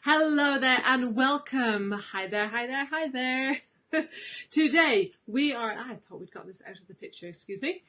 Hello there and welcome. Hi there, hi there, hi there. Today we are, I thought we'd got this out of the picture, excuse me.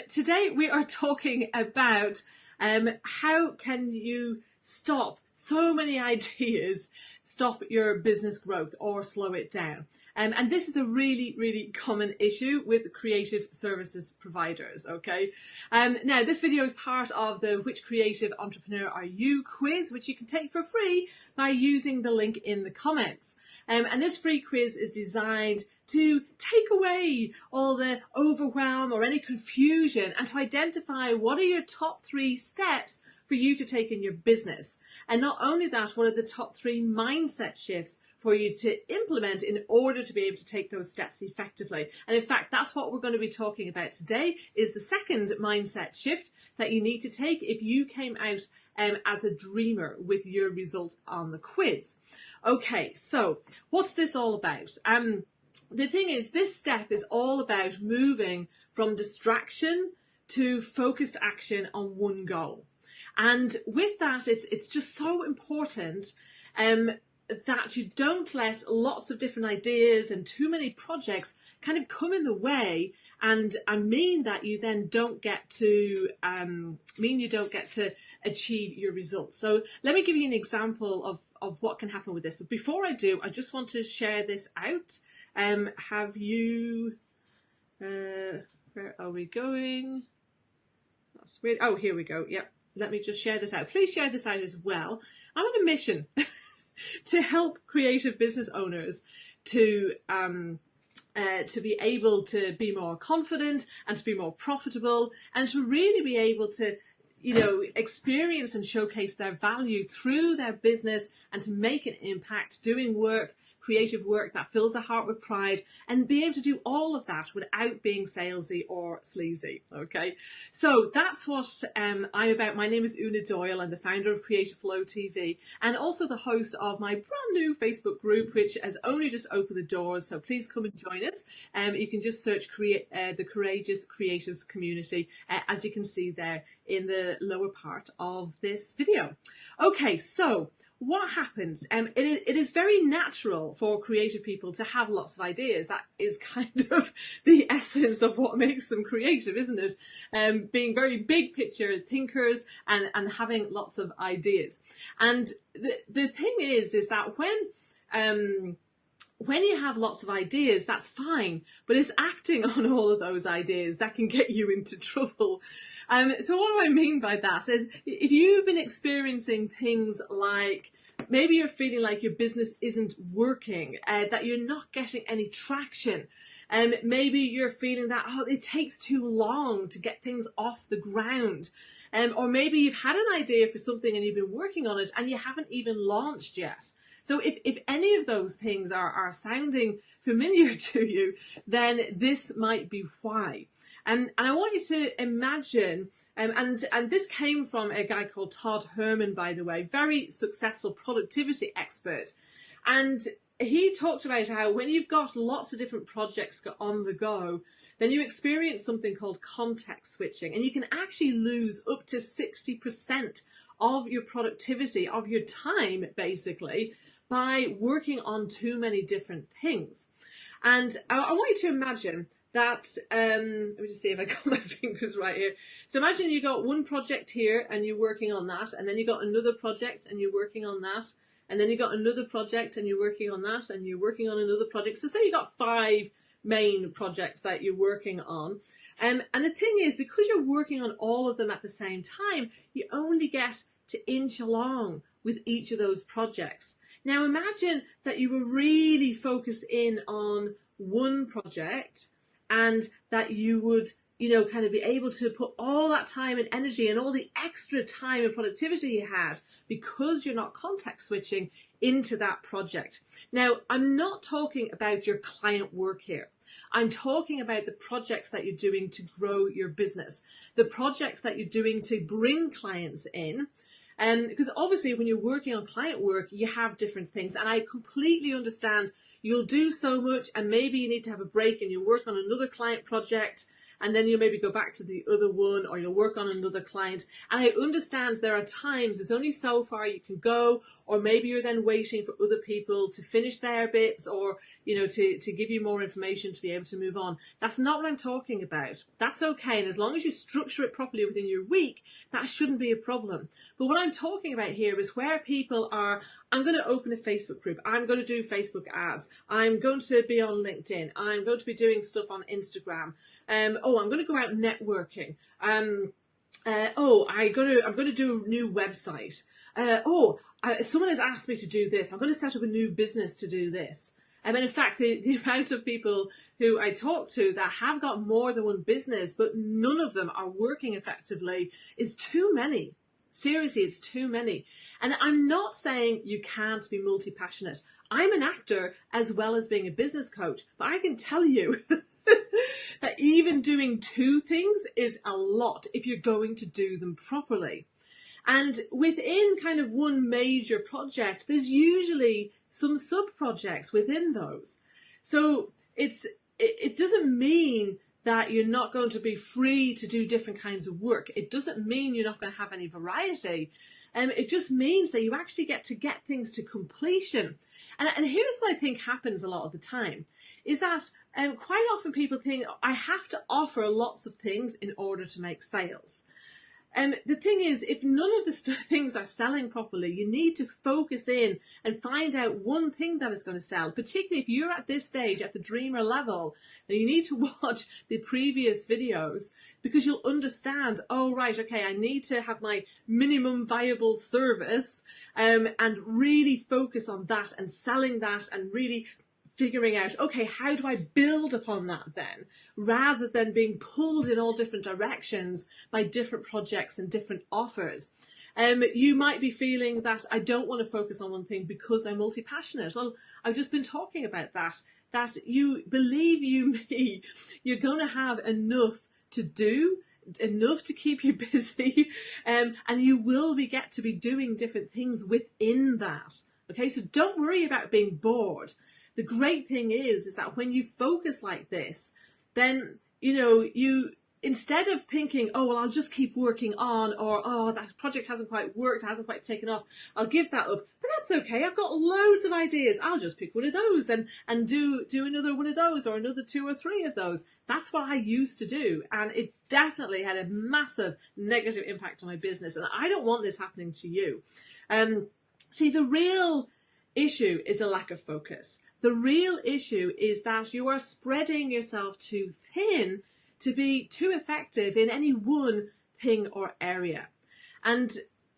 Today we are talking about how can you stop so many ideas, stop your business growth or slow it down. And this is a really common issue with creative services providers, okay? Now, this video is part of the Which Creative Entrepreneur Are You quiz, which you can take for free by using the link in the comments. And this free quiz is designed to take away all the overwhelm or any confusion and to identify what are your top 3 steps for you to take in your business. And not only that, what are the top 3 mindset shifts for you to implement in order to be able to take those steps effectively. And in fact, that's what we're going to be talking about today, is the second mindset shift that you need to take if you came out as a dreamer with your result on the quiz. Okay, so what's this all about? The thing is, this step is all about moving from distraction to focused action on one goal. And with that, it's just so important that you don't let lots of different ideas and too many projects kind of come in the way and mean that you then don't get to achieve your results. So let me give you an example of what can happen with this. But before I do, I just want to share this out. Have you, where are we going? That's weird. Oh, here we go. Yep. Let me just share this out. Please share this out as well. I'm on a mission to help creative business owners to be able to be more confident and to be more profitable and to really be able to, experience and showcase their value through their business and to make an impact doing work, creative work that fills their heart with pride, and be able to do all of that without being salesy or sleazy. Okay, so that's what I'm about. My name is Una Doyle. I'm the founder of Creative Flow TV and also the host of my brand new Facebook group, which has only just opened the doors. So please come and join us. You can just search the Courageous Creatives Community, as you can see there in the lower part of this video. Okay, so what happens? It is very natural for creative people to have lots of ideas. That is kind of the essence of what makes them creative, isn't it? Being very big picture thinkers and having lots of ideas. And the thing is that when you have lots of ideas, that's fine, but it's acting on all of those ideas that can get you into trouble. So what do I mean by that? Is if you've been experiencing things like maybe you're feeling like your business isn't working, that you're not getting any traction, maybe you're feeling that it takes too long to get things off the ground, or maybe you've had an idea for something and you've been working on it and you haven't even launched yet. So if any of those things are sounding familiar to you, then this might be why. And I want you to imagine, and this came from a guy called Todd Herman, by the way, very successful productivity expert. And he talked about how when you've got lots of different projects on the go, then you experience something called context switching, and you can actually lose up to 60% of your productivity, of your time, basically, by working on too many different things. And I want you to imagine that, let me just see if I got my fingers right here. So imagine you got one project here and you're working on that, and then you got another project and you're working on that, and then you got another project and you're working on that, and you're working on another project. So say you got 5 main projects that you're working on. And the thing is, because you're working on all of them at the same time, you only get to inch along with each of those projects. Now imagine that you were really focused in on one project and that you would, kind of be able to put all that time and energy and all the extra time and productivity you had because you're not context switching into that project. Now, I'm not talking about your client work here. I'm talking about the projects that you're doing to grow your business, the projects that you're doing to bring clients in. Because obviously when you're working on client work, you have different things. And I completely understand you'll do so much and maybe you need to have a break and you work on another client project and then you'll maybe go back to the other one, or you'll work on another client. And I understand there are times there's only so far you can go, or maybe you're then waiting for other people to finish their bits, or to give you more information to be able to move on. That's not what I'm talking about. That's okay, and as long as you structure it properly within your week, that shouldn't be a problem. But what I'm talking about here is where people are, I'm going to open a Facebook group, I'm going to do Facebook ads, I'm going to be on LinkedIn, I'm going to be doing stuff on Instagram, I'm going to go out networking, I'm going to do a new website, someone has asked me to do this, I'm going to set up a new business to do this. And in fact, the amount of people who I talk to that have got more than one business, but none of them are working effectively, is too many. Seriously, it's too many. And I'm not saying you can't be multi-passionate. I'm an actor as well as being a business coach, but I can tell you that even doing two things is a lot if you're going to do them properly. And within kind of one major project, there's usually some sub-projects within those. So it doesn't mean that you're not going to be free to do different kinds of work. It doesn't mean you're not going to have any variety. It just means that you actually get to get things to completion. And here's what I think happens a lot of the time, is that quite often people think, I have to offer lots of things in order to make sales. The thing is, if none of the things are selling properly, you need to focus in and find out one thing that is going to sell, particularly if you're at this stage, at the dreamer level, and you need to watch the previous videos, because you'll understand, oh, right, okay, I need to have my minimum viable service, and really focus on that and selling that and really figuring out, okay, how do I build upon that then, rather than being pulled in all different directions by different projects and different offers. You might be feeling that I don't want to focus on one thing because I'm multi-passionate. Well, I've just been talking about that you, believe you me, you're going to have enough to do, enough to keep you busy, and you will get to be doing different things within that. Okay, so don't worry about being bored. The great thing is that when you focus like this, then, you, instead of thinking, oh, well, I'll just keep working on, or, oh, that project hasn't quite worked, hasn't quite taken off, I'll give that up. But that's okay. I've got loads of ideas. I'll just pick one of those and do another one of those, or another 2 or 3 of those. That's what I used to do. And it definitely had a massive negative impact on my business. And I don't want this happening to you. See, the real issue is a lack of focus. The real issue is that you are spreading yourself too thin to be too effective in any one thing or area. And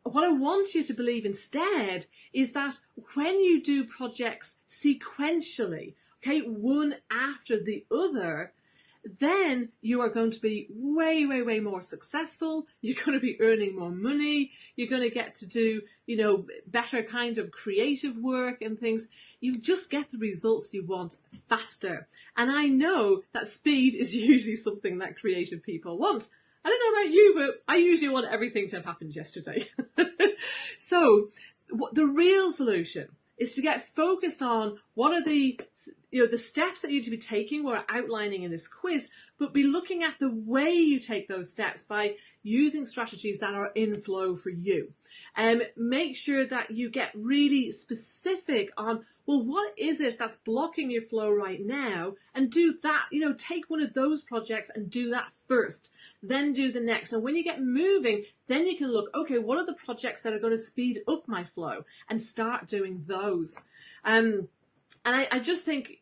what I want you to believe instead is that when you do projects sequentially, okay, one after the other, then you are going to be way, way, way more successful. You're going to be earning more money. You're going to get to do, better kind of creative work and things. You just get the results you want faster. And I know that speed is usually something that creative people want. I don't know about you, but I usually want everything to have happened yesterday. So the real solution is to get focused on what are the steps that you need to be taking, we're outlining in this quiz, but be looking at the way you take those steps by using strategies that are in flow for you. Make sure that you get really specific on, well, what is it that's blocking your flow right now? And do that, take one of those projects and do that first, then do the next. And when you get moving, then you can look, okay, what are the projects that are going to speed up my flow, and start doing those. And I just think,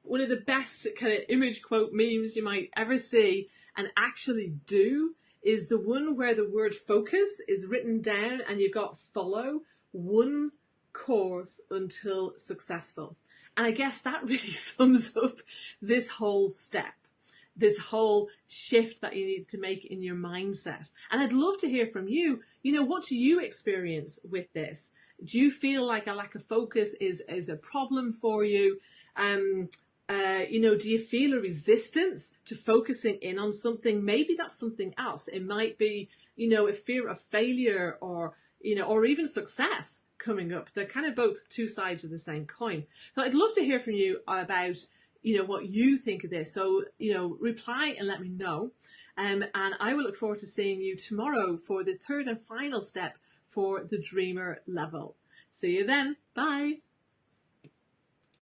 one of the best kind of image quote memes you might ever see and actually do is the one where the word focus is written down and you've got follow one course until successful. And I guess that really sums up this whole step, this whole shift that you need to make in your mindset. And I'd love to hear from you, what do you experience with this? Do you feel like a lack of focus is a problem for you? Do you feel a resistance to focusing in on something? Maybe that's something else. It might be, a fear of failure or even success coming up. They're kind of both two sides of the same coin. So I'd love to hear from you about, what you think of this. So, reply and let me know. And I will look forward to seeing you tomorrow for the third and final step for the dreamer level. See you then. Bye.